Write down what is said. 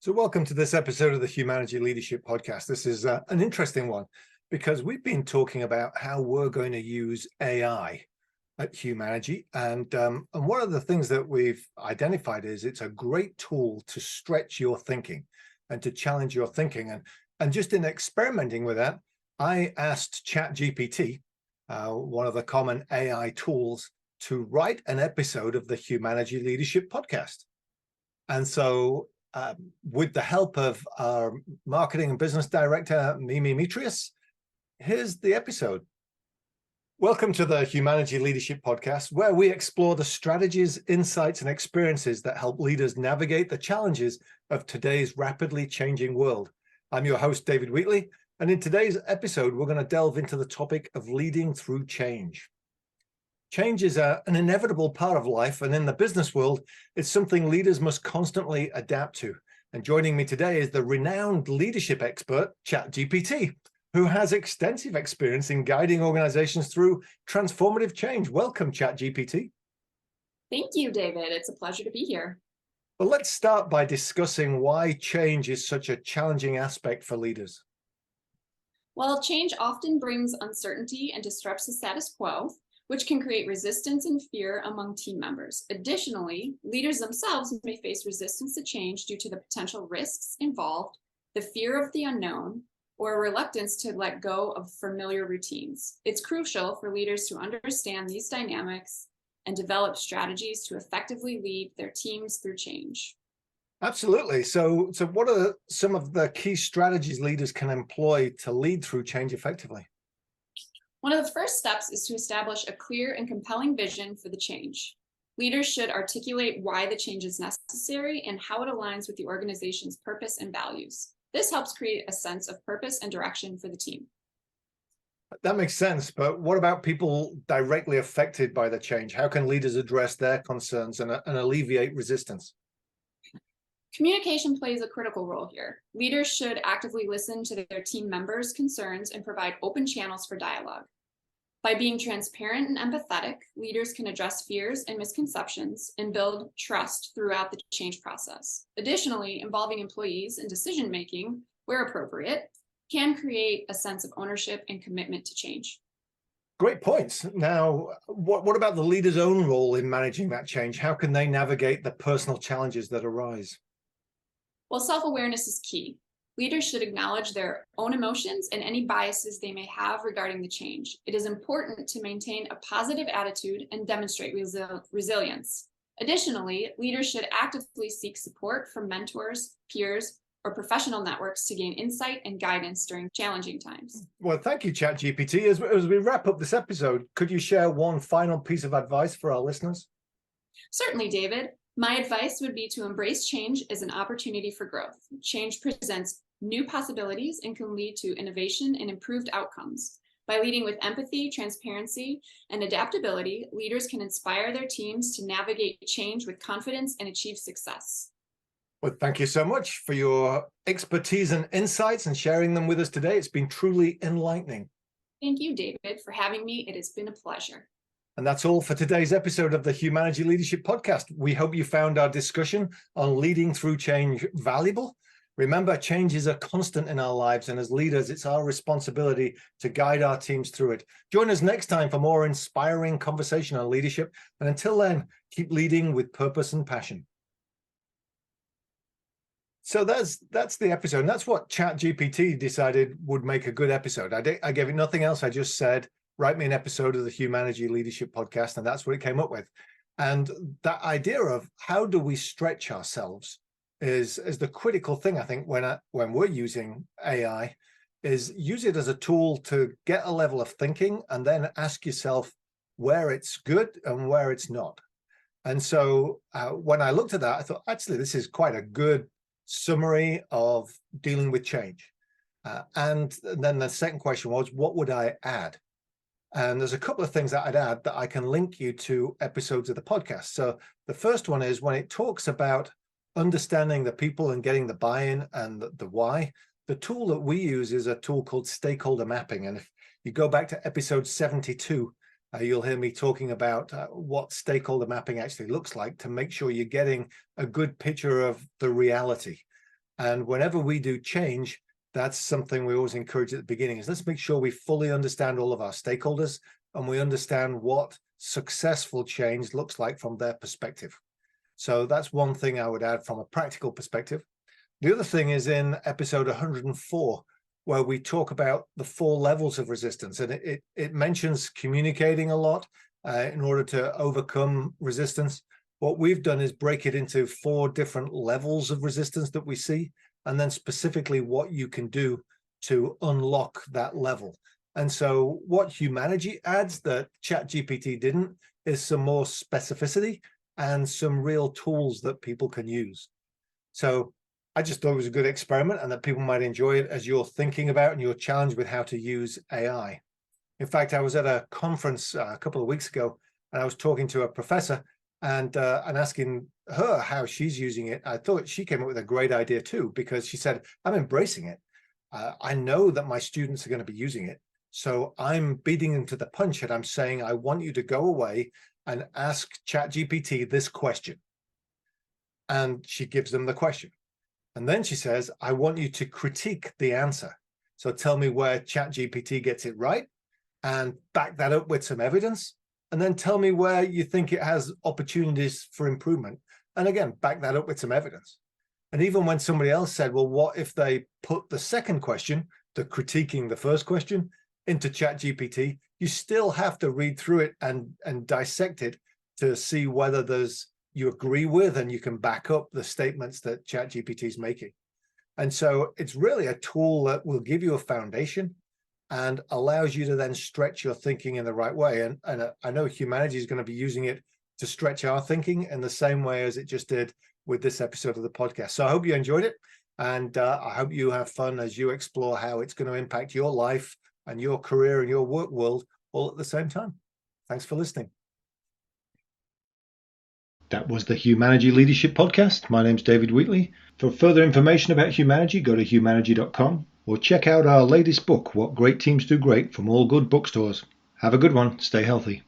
So welcome to this episode of the Humanergy Leadership Podcast. This is an interesting one because we've been talking about how we're going to use AI at Humanergy. And one of the things that we've identified is it's a great tool to stretch your thinking and to challenge your thinking. And just in experimenting with that, I asked ChatGPT, one of the common AI tools, to write an episode of the Humanergy Leadership Podcast. And so with the help of our marketing and business director, Mimi Mitrius, here's the episode. Welcome to the Humanergy Leadership Podcast, where we explore the strategies, insights, and experiences that help leaders navigate the challenges of today's rapidly changing world. I'm your host, David Wheatley, and in today's episode, we're going to delve into the topic of leading through change. Change is an inevitable part of life, and in the business world, it's something leaders must constantly adapt to. And joining me today is the renowned leadership expert, ChatGPT, who has extensive experience in guiding organizations through transformative change. Welcome, ChatGPT. Thank you, David. It's a pleasure to be here. Well, let's start by discussing why change is such a challenging aspect for leaders. Well, change often brings uncertainty and disrupts the status quo, which can create resistance and fear among team members. Additionally, leaders themselves may face resistance to change due to the potential risks involved, the fear of the unknown, or a reluctance to let go of familiar routines. It's crucial for leaders to understand these dynamics and develop strategies to effectively lead their teams through change. Absolutely. So what are some of the key strategies leaders can employ to lead through change effectively? One of the first steps is to establish a clear and compelling vision for the change. Leaders should articulate why the change is necessary and how it aligns with the organization's purpose and values. This helps create a sense of purpose and direction for the team. That makes sense, but what about people directly affected by the change? How can leaders address their concerns and alleviate resistance? Communication plays a critical role here. Leaders should actively listen to their team members' concerns and provide open channels for dialogue. By being transparent and empathetic, leaders can address fears and misconceptions and build trust throughout the change process. Additionally, involving employees in decision-making, where appropriate, can create a sense of ownership and commitment to change. Great points. Now, what about the leader's own role in managing that change? How can they navigate the personal challenges that arise? Well, self-awareness is key. Leaders should acknowledge their own emotions and any biases they may have regarding the change. It is important to maintain a positive attitude and demonstrate resilience. Additionally, leaders should actively seek support from mentors, peers, or professional networks to gain insight and guidance during challenging times. Well, thank you, ChatGPT. As we wrap up this episode, could you share one final piece of advice for our listeners? Certainly, David. My advice would be to embrace change as an opportunity for growth. Change presents new possibilities and can lead to innovation and improved outcomes. By leading with empathy, transparency, and adaptability, leaders can inspire their teams to navigate change with confidence and achieve success. Well, thank you so much for your expertise and insights and sharing them with us today. It's been truly enlightening. Thank you, David, for having me. It has been a pleasure. And that's all for today's episode of the Humanergy Leadership Podcast. We hope you found our discussion on leading through change valuable. Remember, change is a constant in our lives, and as leaders, it's our responsibility to guide our teams through it. Join us next time for more inspiring conversation on leadership. And until then, keep leading with purpose and passion. So that's the episode. And that's what ChatGPT decided would make a good episode. I gave it nothing else. I just said, write me an episode of the Humanergy Leadership Podcast, and that's what it came up with. And that idea of how do we stretch ourselves is the critical thing, I think, when we're using AI, is use it as a tool to get a level of thinking and then ask yourself where it's good and where it's not. And so when I looked at that, I thought, actually, this is quite a good summary of dealing with change. And then the second question was, what would I add? And there's a couple of things that I'd add that I can link you to episodes of the podcast. So the first one is when it talks about understanding the people and getting the buy-in and the why, the tool that we use is a tool called stakeholder mapping. And if you go back to episode 72, you'll hear me talking about what stakeholder mapping actually looks like to make sure you're getting a good picture of the reality. And whenever we do change, that's something we always encourage at the beginning is let's make sure we fully understand all of our stakeholders and we understand what successful change looks like from their perspective. So that's one thing I would add from a practical perspective. The other thing is in episode 104, where we talk about the 4 levels of resistance, and it mentions communicating a lot in order to overcome resistance. What we've done is break it into 4 different levels of resistance that we see, and then specifically what you can do to unlock that level. And so what Humanergy adds that ChatGPT didn't is some more specificity and some real tools that people can use. So I just thought it was a good experiment and that people might enjoy it as you're thinking about and you're challenged with how to use AI. In fact, I was at a conference a couple of weeks ago and I was talking to a professor and asking her how she's using it. I thought she came up with a great idea too, because she said, I'm embracing it. I know that my students are going to be using it. So I'm beating them to the punch and I'm saying, I want you to go away and ask ChatGPT this question. And she gives them the question. And then she says, I want you to critique the answer. So tell me where ChatGPT gets it right and back that up with some evidence. And then tell me where you think it has opportunities for improvement. And again, back that up with some evidence. And even when somebody else said, well, what if they put the second question, the critiquing the first question, into ChatGPT, you still have to read through it and dissect it to see whether you agree with and you can back up the statements that ChatGPT is making. And so it's really a tool that will give you a foundation and allows you to then stretch your thinking in the right way. And I know Humanergy is going to be using it to stretch our thinking in the same way as it just did with this episode of the podcast. So I hope you enjoyed it. And I hope you have fun as you explore how it's going to impact your life and your career and your work world all at the same time. Thanks for listening. That was the Humanergy Leadership Podcast. My name's David Wheatley. For further information about Humanergy, go to humanergy.com or check out our latest book, What Great Teams Do Great, from all good bookstores. Have a good one. Stay healthy.